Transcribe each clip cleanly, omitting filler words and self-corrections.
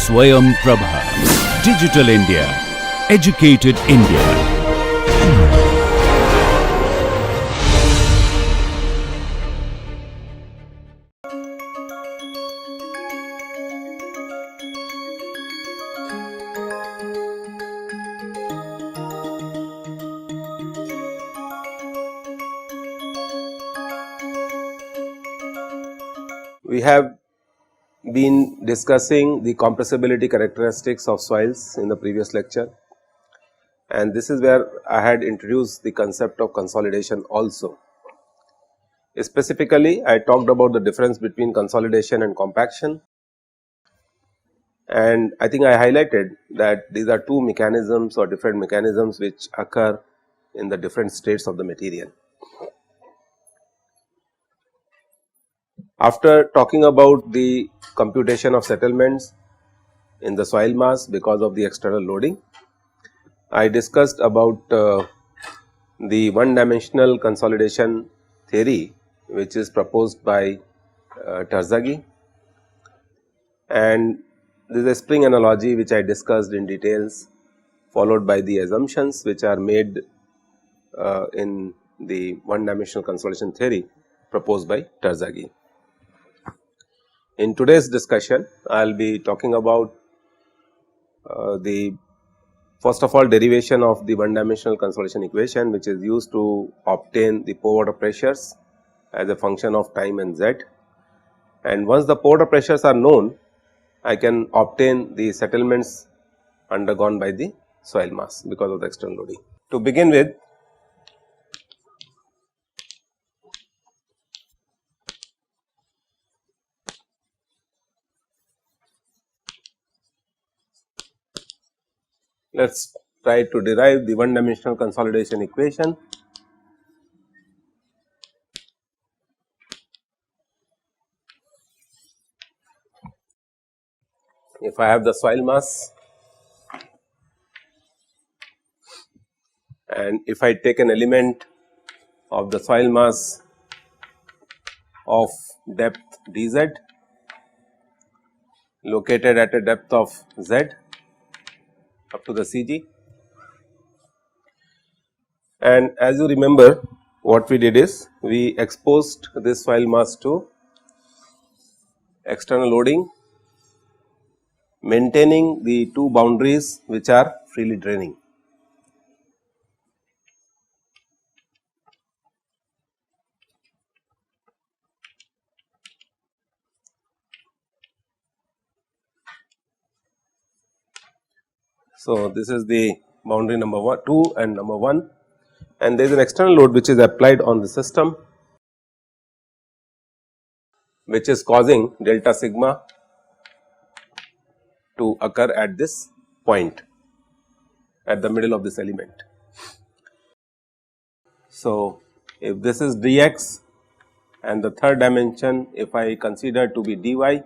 Swayam Prabha. Digital India. Educated India. We have been discussing the compressibility characteristics of soils in the previous lecture, and this is where I had introduced the concept of consolidation also. Specifically, I talked about the difference between consolidation and compaction, and I think I highlighted that these are two mechanisms or different mechanisms which occur in the different states of the material. After talking about the computation of settlements in the soil mass because of the external loading, I discussed about the one dimensional consolidation theory which is proposed by Terzaghi, and this is a spring analogy which I discussed in details, followed by the assumptions which are made in the one dimensional consolidation theory proposed by Terzaghi. In today's discussion, I will be talking about the first of all derivation of the one dimensional consolidation equation, which is used to obtain the pore water pressures as a function of time and z, and once the pore water pressures are known, I can obtain the settlements undergone by the soil mass because of the external loading. To begin with, let us try to derive the one dimensional consolidation equation. If I have the soil mass and if I take an element of the soil mass of depth dz located at a depth of z up to the Cg, and as you remember what we did is we exposed this soil mass to external loading, maintaining the two boundaries which are freely draining. So, this is the boundary number 2 and number 1, and there is an external load which is applied on the system, which is causing delta sigma to occur at this point at the middle of this element. So, if this is dx and the third dimension if I consider to be dy,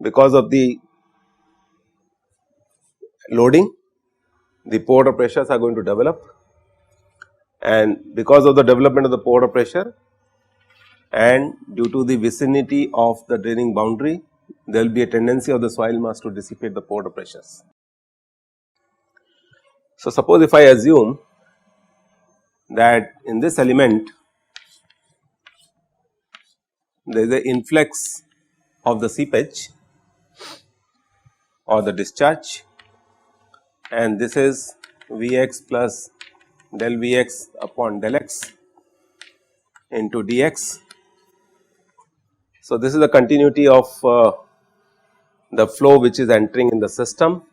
because of the loading the pore water pressures are going to develop, and because of the development of the pore water pressure and due to the vicinity of the draining boundary, there will be a tendency of the soil mass to dissipate the pore water pressures. So, suppose if I assume that in this element there is an influx of the seepage or the discharge, and this is Vx plus del Vx upon del x into dx. So, this is the continuity of the flow which is entering in the system.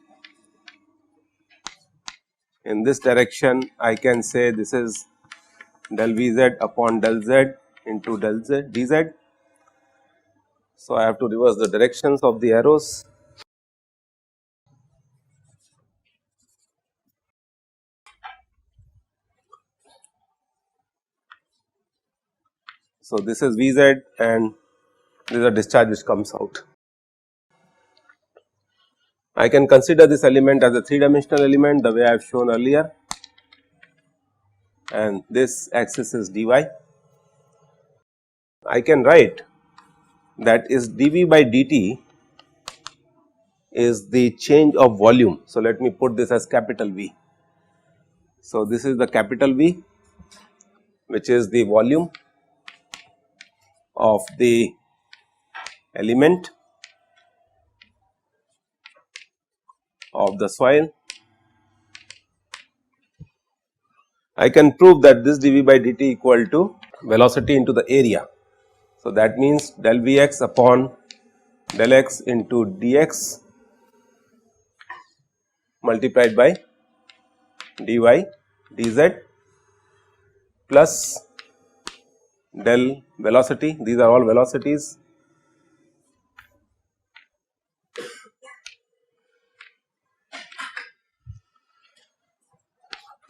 In this direction I can say this is del Vz upon del z into del z dz. So, I have to reverse the directions of the arrows. So, this is Vz and this is a discharge which comes out. I can consider this element as a 3-dimensional element the way I have shown earlier, and this axis is dy. I can write that is dV by dt is the change of volume. So, let me put this as capital V. So, this is the capital V, which is the volume of the element of the soil. I can prove that this dV by dt equal to velocity into the area. So, that means del Vx upon del x into dx multiplied by dy dz plus del velocity, these are all velocities,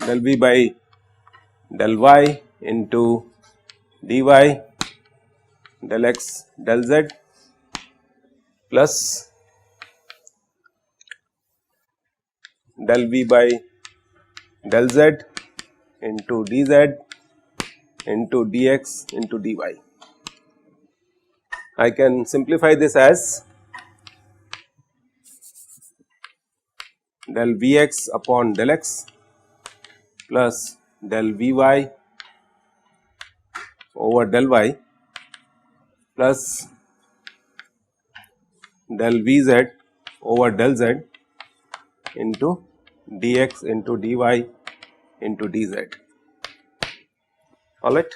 del v by del y into dy del x del z plus del v by del z into dz into dx into dy. I can simplify this as del Vx upon del x plus del Vy over del y plus del Vz over del z into dx into dy into dz. All right.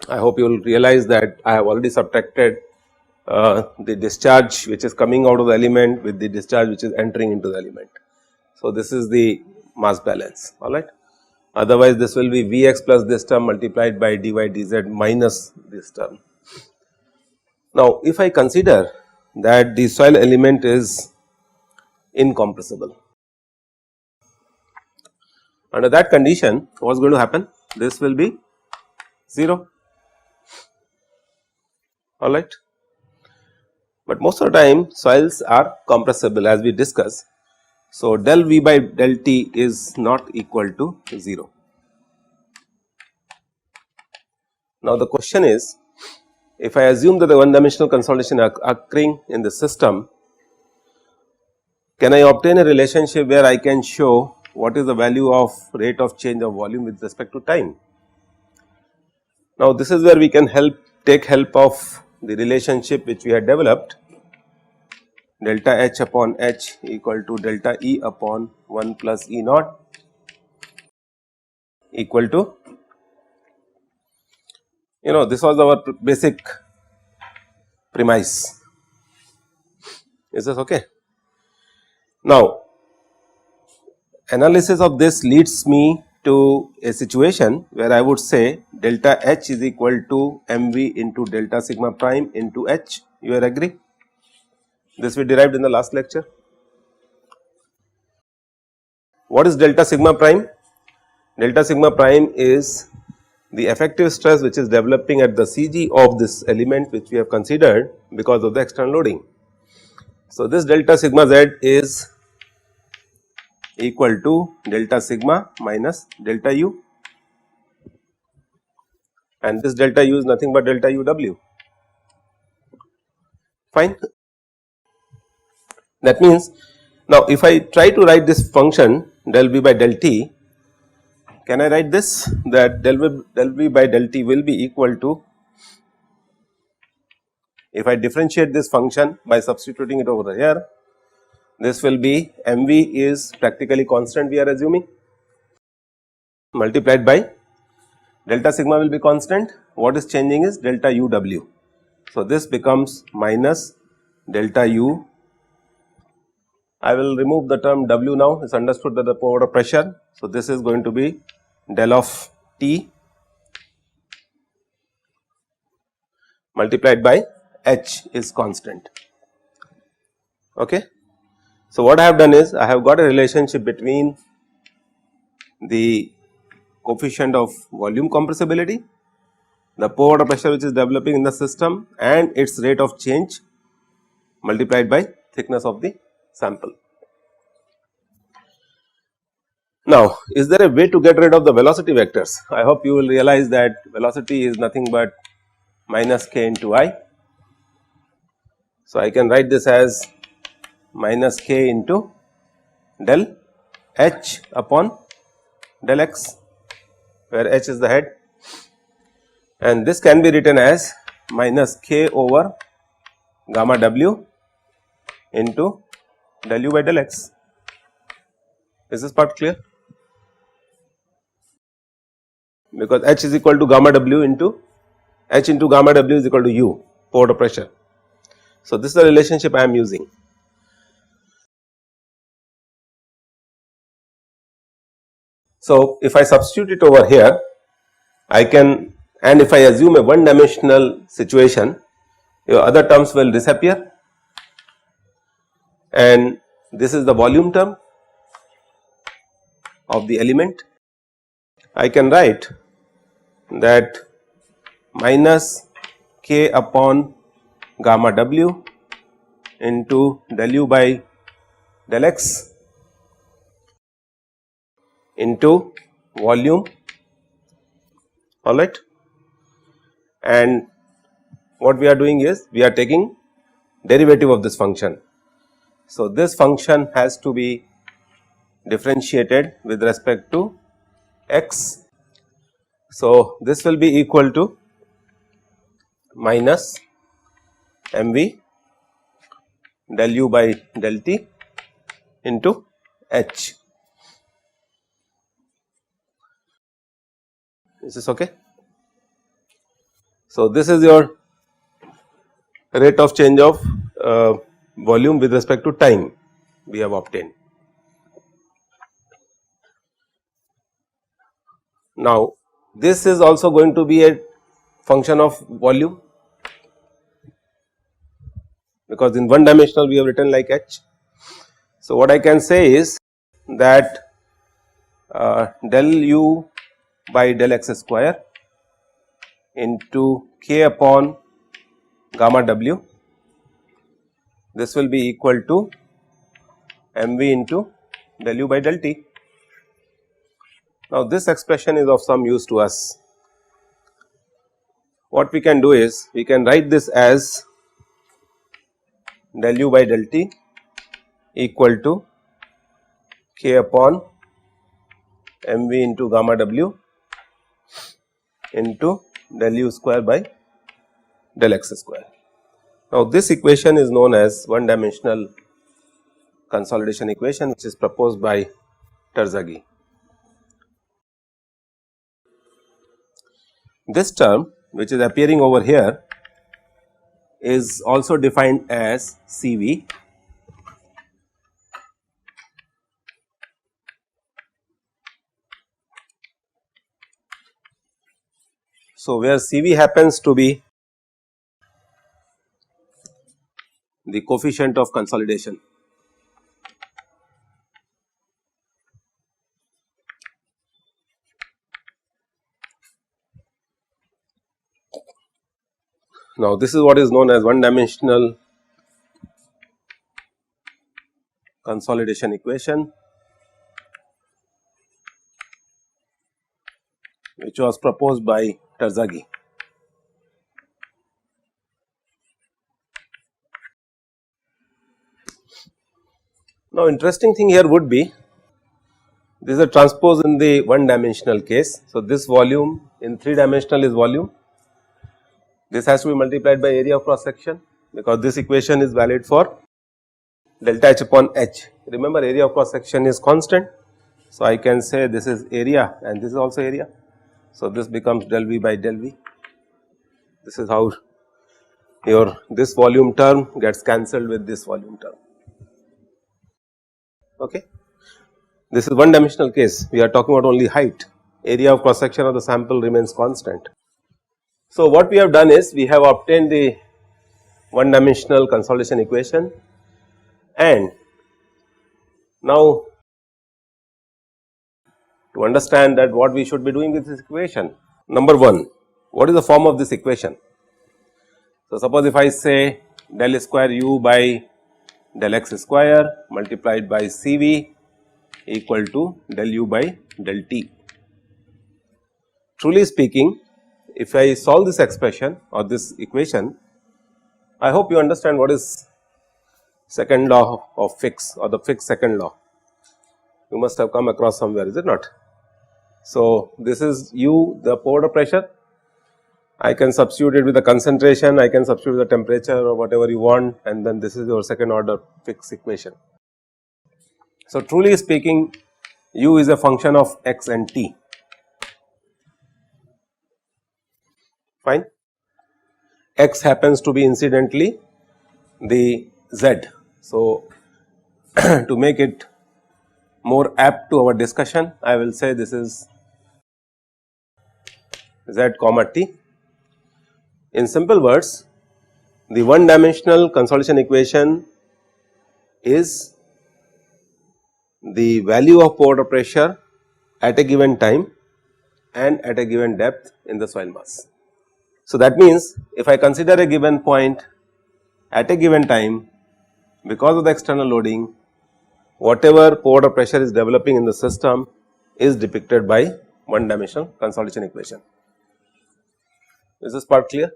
I hope you will realize that I have already subtracted the discharge which is coming out of the element with the discharge which is entering into the element. So, this is the mass balance, all right. Otherwise, this will be Vx plus this term multiplied by dy dz minus this term. Now, if I consider that the soil element is incompressible, under that condition what is going to happen? This will be 0, all right. But most of the time soils are compressible as we discussed. So, del V by del T is not equal to 0. Now, the question is, if I assume that the one dimensional consolidation occurring in the system, can I obtain a relationship where I can show what is the value of rate of change of volume with respect to time? Now, this is where we can take help of the relationship which we had developed, delta H upon H equal to delta E upon 1 plus E naught equal to, this was our basic premise. Is this okay? Now, analysis of this leads me to a situation where I would say delta H is equal to mv into delta sigma prime into H. You are agree? This we derived in the last lecture. What is delta sigma prime? Delta sigma prime is the effective stress which is developing at the CG of this element which we have considered because of the external loading. So, this delta sigma z is equal to delta sigma minus delta u, and this delta u is nothing but delta uw. Fine. That means, now if I try to write this function del v by del t, can I write this, that del v by del t will be equal to, if I differentiate this function by substituting it over here, this will be mv is practically constant we are assuming, multiplied by delta sigma will be constant, what is changing is delta uw. So, this becomes minus delta u. I will remove the term w now, it is understood that the water pressure. So, this is going to be del of T multiplied by H is constant. Okay. So, what I have done is I have got a relationship between the coefficient of volume compressibility, the pore water pressure which is developing in the system, and its rate of change multiplied by thickness of the sample. Now, is there a way to get rid of the velocity vectors? I hope you will realize that velocity is nothing but minus k into I. So, I can write this as minus k into del h upon del x, where h is the head, and this can be written as minus k over gamma w into del u by del x. Is this part clear? Because h is equal to gamma w into h into gamma w is equal to u, pore pressure. So, this is the relationship I am using. So, if I substitute it over here, I can, and if I assume a one dimensional situation, your other terms will disappear, and this is the volume term of the element. I can write that minus k upon gamma w into del u by del x into volume, alright, and what we are doing is we are taking derivative of this function. So, this function has to be differentiated with respect to x. So, this will be equal to minus mv del u by del t into h. Is this okay? So, this is your rate of change of volume with respect to time we have obtained. Now, this is also going to be a function of volume, because in one dimensional we have written like h. So, what I can say is that del u by del x square into k upon gamma w, this will be equal to mv into del u by del t. Now, this expression is of some use to us. What we can do is we can write this as del u by del t equal to k upon mv into gamma w into del u square by del x square. Now, this equation is known as one dimensional consolidation equation, which is proposed by Terzaghi. This term, which is appearing over here, is also defined as Cv . So, where Cv happens to be the coefficient of consolidation. Now, this is what is known as one dimensional consolidation equation, which was proposed by Terzaghi. Now, interesting thing here would be this is a transpose in the one dimensional case. So, this volume in 3 dimensional is volume. This has to be multiplied by area of cross section, because this equation is valid for delta h upon h. Remember, area of cross section is constant. So, I can say this is area and this is also area. So, this becomes del v by del v. This is how your this volume term gets cancelled with this volume term. Okay. This is one dimensional case, we are talking about only height, area of cross section of the sample remains constant. So, what we have done is we have obtained the one dimensional consolidation equation, and now to understand that what we should be doing with this equation. Number 1, what is the form of this equation? So, suppose if I say del square u by del x square multiplied by Cv equal to del u by del t. Truly speaking, if I solve this expression or this equation, I hope you understand what is second law of Fick's or the Fick's second law. You must have come across somewhere, is it not? So, this is U, the pore pressure. I can substitute it with the concentration, I can substitute the temperature or whatever you want, and then this is your second order Fick's equation. So, truly speaking, U is a function of x and t. Fine. X happens to be incidentally the z. So, to make it more apt to our discussion, I will say this is z comma t. In simple words, the one dimensional consolidation equation is the value of pore water pressure at a given time and at a given depth in the soil mass. So, that means if I consider a given point at a given time, because of the external loading, whatever pore water pressure is developing in the system is depicted by one dimensional consolidation equation. Is this part clear?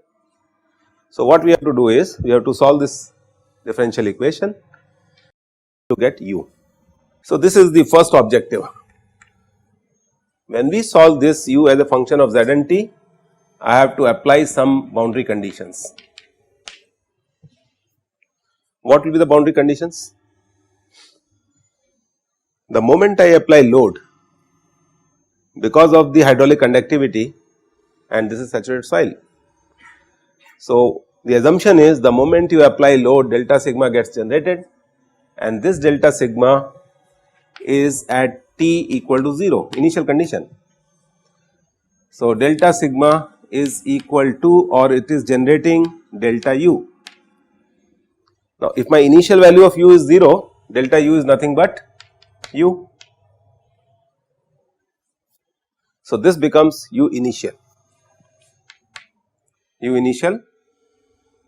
So, what we have to do is we have to solve this differential equation to get u. So, this is the first objective. When we solve this u as a function of z and t, I have to apply some boundary conditions. What will be the boundary conditions? The moment I apply load, because of the hydraulic conductivity, and this is saturated soil. So, the assumption is the moment you apply load, delta sigma gets generated, and this delta sigma is at t equal to 0, initial condition. So, delta sigma is equal to, or it is generating delta u. Now, if my initial value of u is 0, delta u is nothing but u. So, this becomes u initial,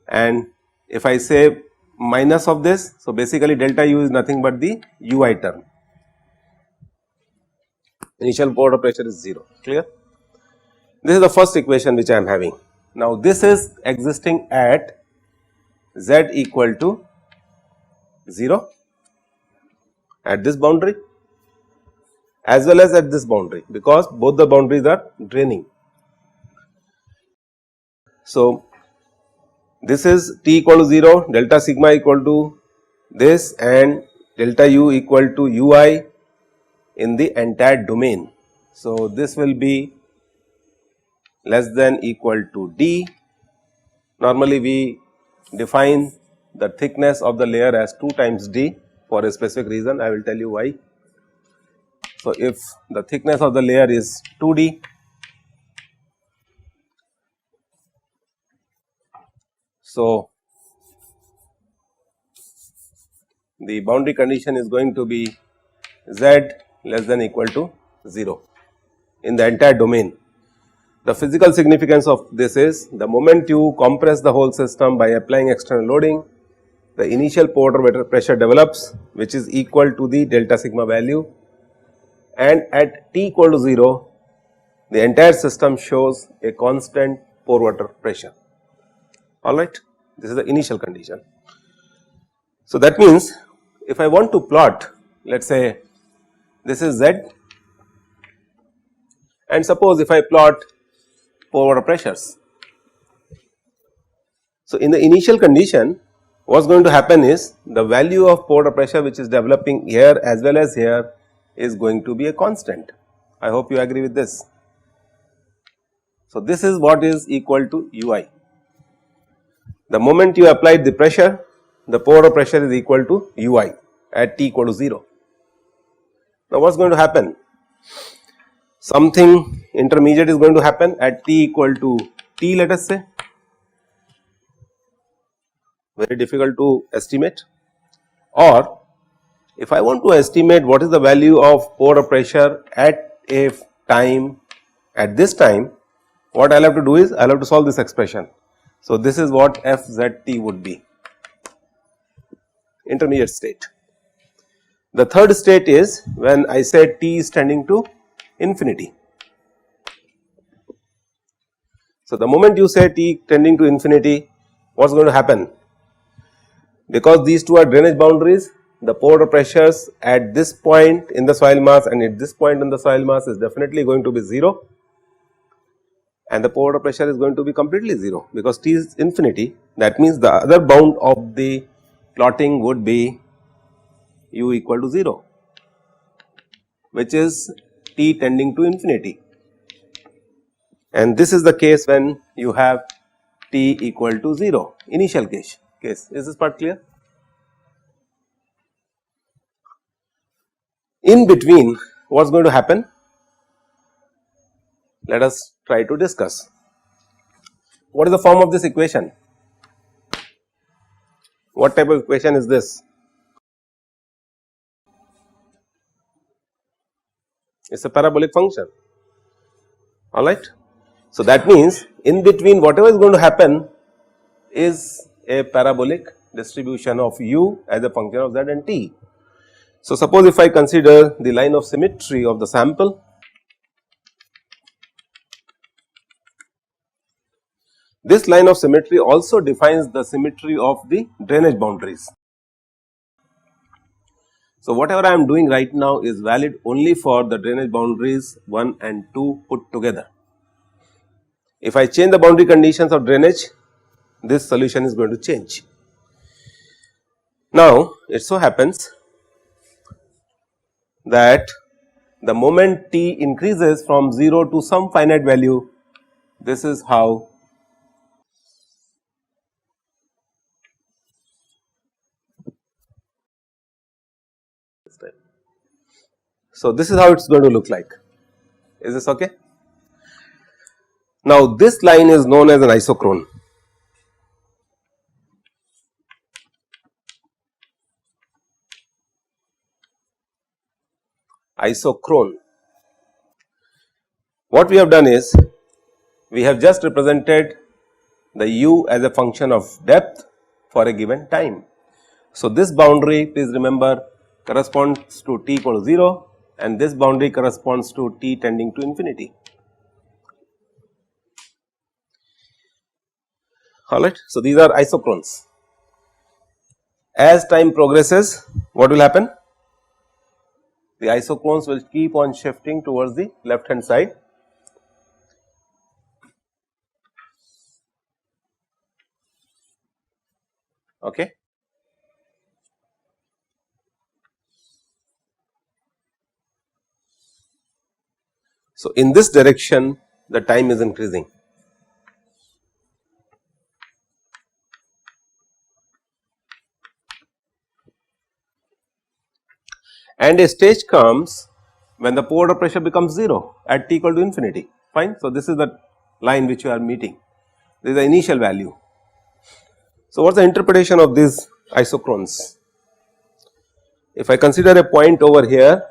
and if I say minus of this, so basically delta u is nothing but the ui term. Initial pore water pressure is 0, clear? This is the first equation which I am having. Now, this is existing at z equal to 0 at this boundary as well as at this boundary, because both the boundaries are draining. So, this is t equal to 0, delta sigma equal to this, and delta u equal to ui in the entire domain. So, this will be less than equal to d. Normally, we define the thickness of the layer as 2 times d for a specific reason. I will tell you why. So, if the thickness of the layer is 2d, so the boundary condition is going to be z less than equal to 0 in the entire domain. The physical significance of this is the moment you compress the whole system by applying external loading, the initial pore water pressure develops, which is equal to the delta sigma value, and at t equal to 0, the entire system shows a constant pore water pressure. Alright, this is the initial condition. So, that means if I want to plot, let us say this is z, and suppose if I plot pore water pressures. So, in the initial condition, what is going to happen is the value of pore water pressure which is developing here as well as here is going to be a constant. I hope you agree with this. So, this is what is equal to ui. The moment you applied the pressure, the pore water pressure is equal to ui at t equal to 0. Now, what is going to happen? Something intermediate is going to happen at t equal to t, let us say. Very difficult to estimate. Or if I want to estimate what is the value of pore water pressure at a time, at this time, what I will have to do is I will have to solve this expression. So, this is what fzt would be, intermediate state. The third state is when I say t is tending to infinity. So, the moment you say T tending to infinity, what is going to happen? Because these two are drainage boundaries, the pore pressures at this point in the soil mass and at this point in the soil mass is definitely going to be 0, and the pore pressure is going to be completely 0 because T is infinity. That means the other bound of the plotting would be u equal to 0, which is T tending to infinity, and this is the case when you have T equal to 0, initial case. Is this part clear? In between, what is going to happen? Let us try to discuss. What is the form of this equation? What type of equation is this? It is a parabolic function, alright. So, that means in between whatever is going to happen is a parabolic distribution of u as a function of z and t. So, suppose if I consider the line of symmetry of the sample, this line of symmetry also defines the symmetry of the drainage boundaries. So, whatever I am doing right now is valid only for the drainage boundaries 1 and 2 put together. If I change the boundary conditions of drainage, this solution is going to change. Now, it so happens that the moment T increases from 0 to some finite value, this is how so this is how it is going to look like. Is this okay? Now, this line is known as an isochrone. Isochrone. What we have done is, we have just represented the u as a function of depth for a given time. So, this boundary, please remember, corresponds to t equal to 0 and this boundary corresponds to t tending to infinity. Alright. So, these are isochrones. As time progresses, what will happen? The isochrones will keep on shifting towards the left hand side. Okay. So, in this direction the time is increasing. And a stage comes when the pore pressure becomes 0 at t equal to infinity, fine. So, this is the line which you are meeting, this is the initial value. So, what is the interpretation of these isochrones? If I consider a point over here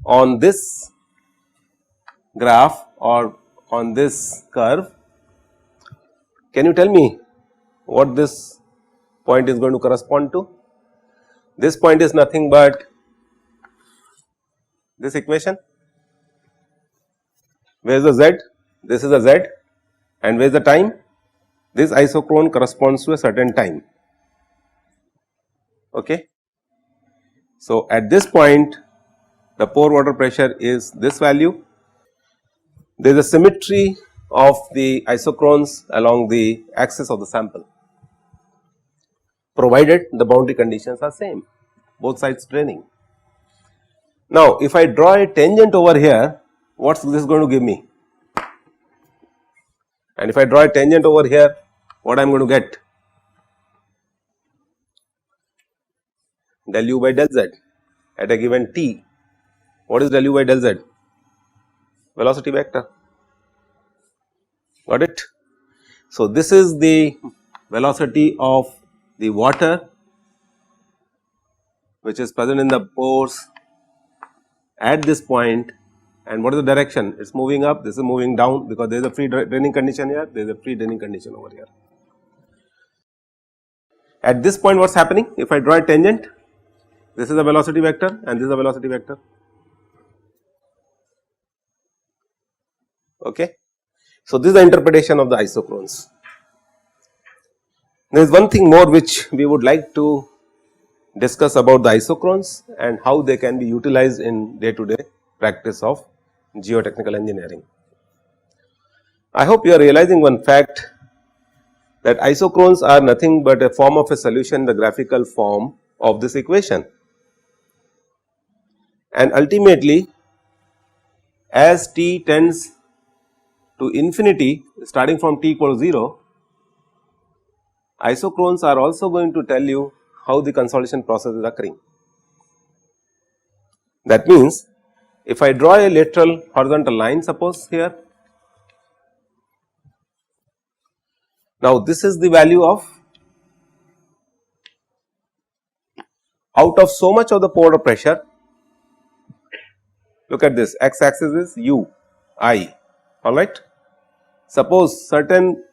on this graph or on this curve, can you tell me what this point is going to correspond to? This point is nothing but this equation. Where is the z? This is the z, and where is the time? This isochrone corresponds to a certain time. Okay. So, at this point the pore water pressure is this value. There is a symmetry of the isochrones along the axis of the sample, provided the boundary conditions are same, both sides draining. Now, if I draw a tangent over here, what is this going to give me? And if I draw a tangent over here, what I am going to get? Del u by del z at a given t. What is del u by del z? Velocity vector. Got it? So, this is the velocity of the water which is present in the pores at this point, and what is the direction? It is moving up, this is moving down because there is a free draining condition here, there is a free draining condition over here. At this point what is happening? If I draw a tangent, this is a velocity vector and this is a velocity vector. Okay. So, this is the interpretation of the isochrones. There is one thing more which we would like to discuss about the isochrones and how they can be utilized in day to day practice of geotechnical engineering. I hope you are realizing one fact, that isochrones are nothing but a form of a solution in the graphical form of this equation, and ultimately as t tends to infinity starting from t equals 0, isochrones are also going to tell you how the consolidation process is occurring. That means, if I draw a lateral horizontal line, suppose here, now this is the value of, out of so much of the pore pressure, look at this, x axis is u I, alright. Suppose certain,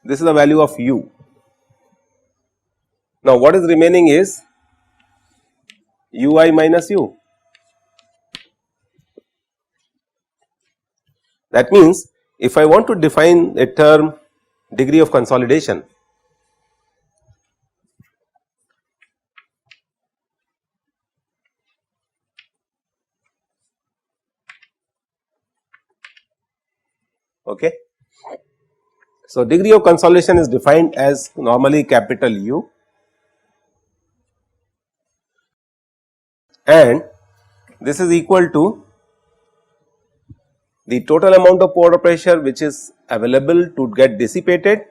this is the value of u. Now what is remaining is ui minus u. That means, if I want to define a term degree of consolidation, okay. So, degree of consolidation is defined as normally capital U, and this is equal to the total amount of pore pressure which is available to get dissipated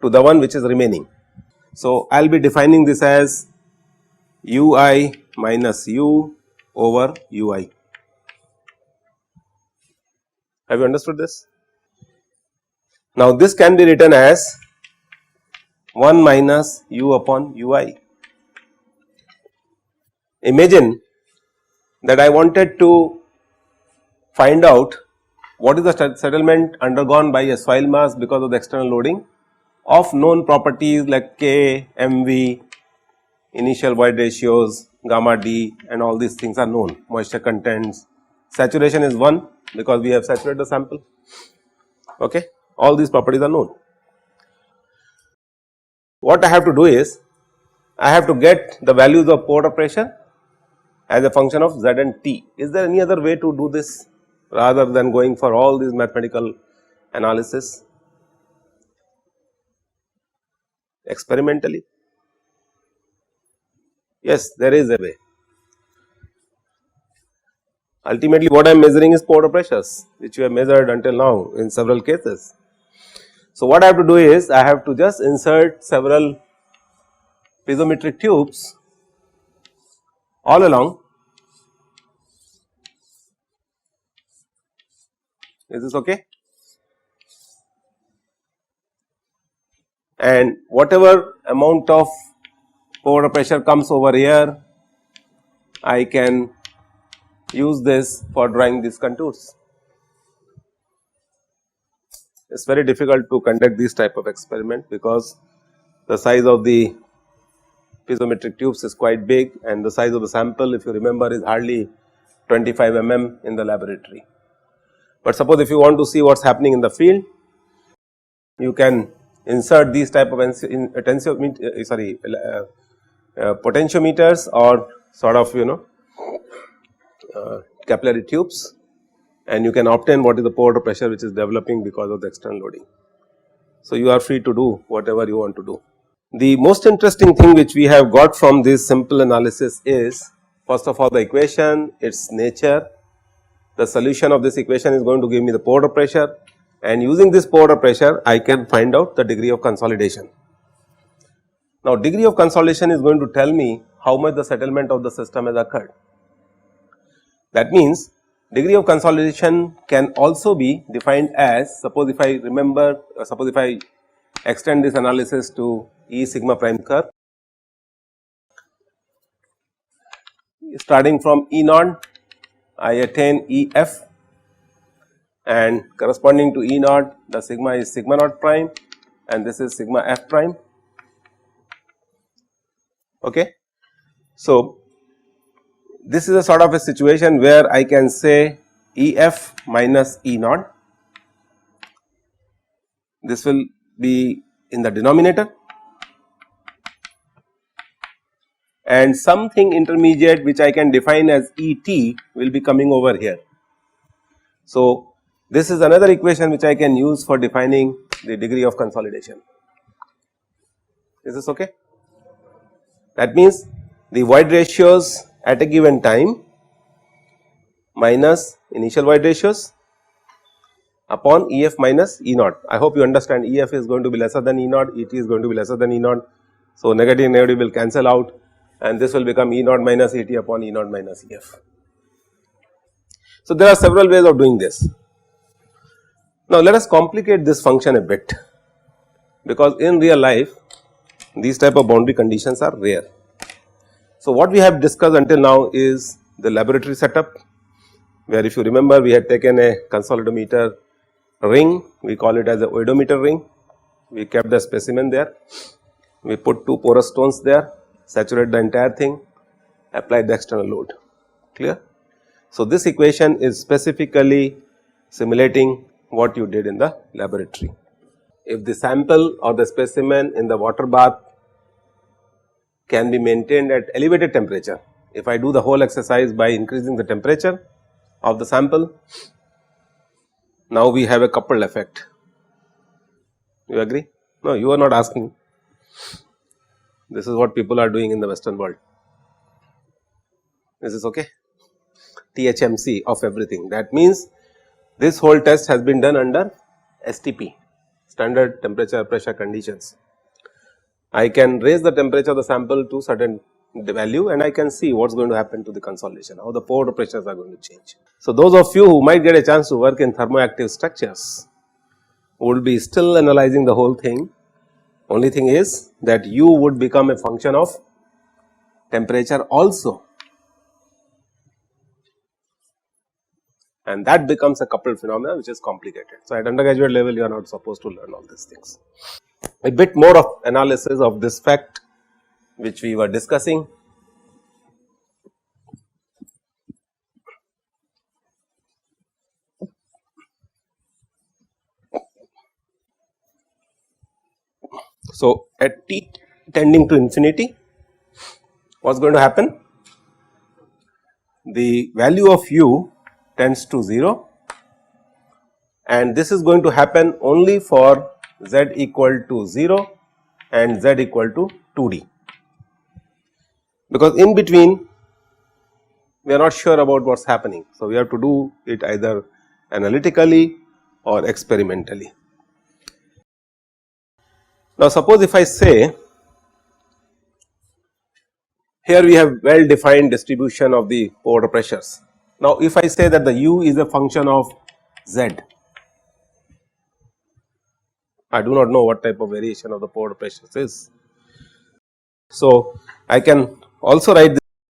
to the one which is remaining. So, I will be defining this as ui minus u over ui. Have you understood this? Now, this can be written as 1 minus u upon ui. Imagine that I wanted to find out what is the settlement undergone by a soil mass because of the external loading of known properties like K, MV, initial void ratios, gamma D, and all these things are known, moisture contents, saturation is 1 because we have saturated the sample, okay. All these properties are known. What I have to do is, I have to get the values of pore pressure as a function of Z and T. Is there any other way to do this rather than going for all these mathematical analysis experimentally? Yes, there is a way. Ultimately, what I am measuring is pore pressures, which we have measured until now in several cases. So, what I have to do is, I have to just insert several piezometric tubes all along. Is this okay? And whatever amount of pore pressure comes over here, I can use this for drawing these contours. It is very difficult to conduct this type of experiment because the size of the piezometric tubes is quite big, and the size of the sample, if you remember, is hardly 25 mm in the laboratory. But suppose if you want to see what is happening in the field, you can insert these type of potentiometers or sort of capillary tubes, and you can obtain what is the pore pressure which is developing because of the external loading. So, you are free to do whatever you want to do. The most interesting thing which we have got from this simple analysis is, first of all, the equation, its nature. The solution of this equation is going to give me the pore pressure, and using this pore pressure I can find out the degree of consolidation. Now, degree of consolidation is going to tell me how much the settlement of the system has occurred. That means, degree of consolidation can also be defined as, suppose if I remember, suppose if I extend this analysis to E sigma prime curve, starting from E naught I attain E f, and corresponding to E naught the sigma is sigma naught prime and this is sigma f prime, okay. So, this is a sort of a situation where I can say E f minus E naught this will be in the denominator, and something intermediate which I can define as Et will be coming over here. So, this is another equation which I can use for defining the degree of consolidation. Is this okay? That means the void ratios at a given time minus initial void ratios upon EF minus E naught. I hope you understand EF is going to be lesser than E naught, ET is going to be lesser than E naught. So, negative negative will cancel out, and this will become E naught minus ET upon E naught minus EF. So, there are several ways of doing this. Now, let us complicate this function a bit, because in real life these type of boundary conditions are rare. So, what we have discussed until now is the laboratory setup, where if you remember we had taken a consolidometer ring, we call it as a oedometer ring, we kept the specimen there, we put 2 porous stones there, saturate the entire thing, apply the external load, clear. So, this equation is specifically simulating what you did in the laboratory. If the sample or the specimen in the water bath can be maintained at elevated temperature, if I do the whole exercise by increasing the temperature of the sample, now we have a coupled effect. You agree? No, you are not asking. This is what people are doing in the Western world. Is this okay? THMC of everything. That means this whole test has been done under STP, standard temperature pressure conditions. I can raise the temperature of the sample to certain value and I can see what is going to happen to the consolidation, how the pore pressures are going to change. So, those of you who might get a chance to work in thermoactive structures would be still analyzing the whole thing. Only thing is that you would become a function of temperature also, and that becomes a coupled phenomena which is complicated. So, at undergraduate level you are not supposed to learn all these things. A bit more of analysis of this fact which we were discussing. So, at t tending to infinity, what is going to happen? The value of u tends to 0, and this is going to happen only for z equal to 0 and z equal to 2d, because in between we are not sure about what is happening. So, we have to do it either analytically or experimentally. Now, suppose if I say here we have well defined distribution of the pore pressures. Now, if I say that the u is a function of z, I do not know what type of variation of the pore pressures is. So, I can also write this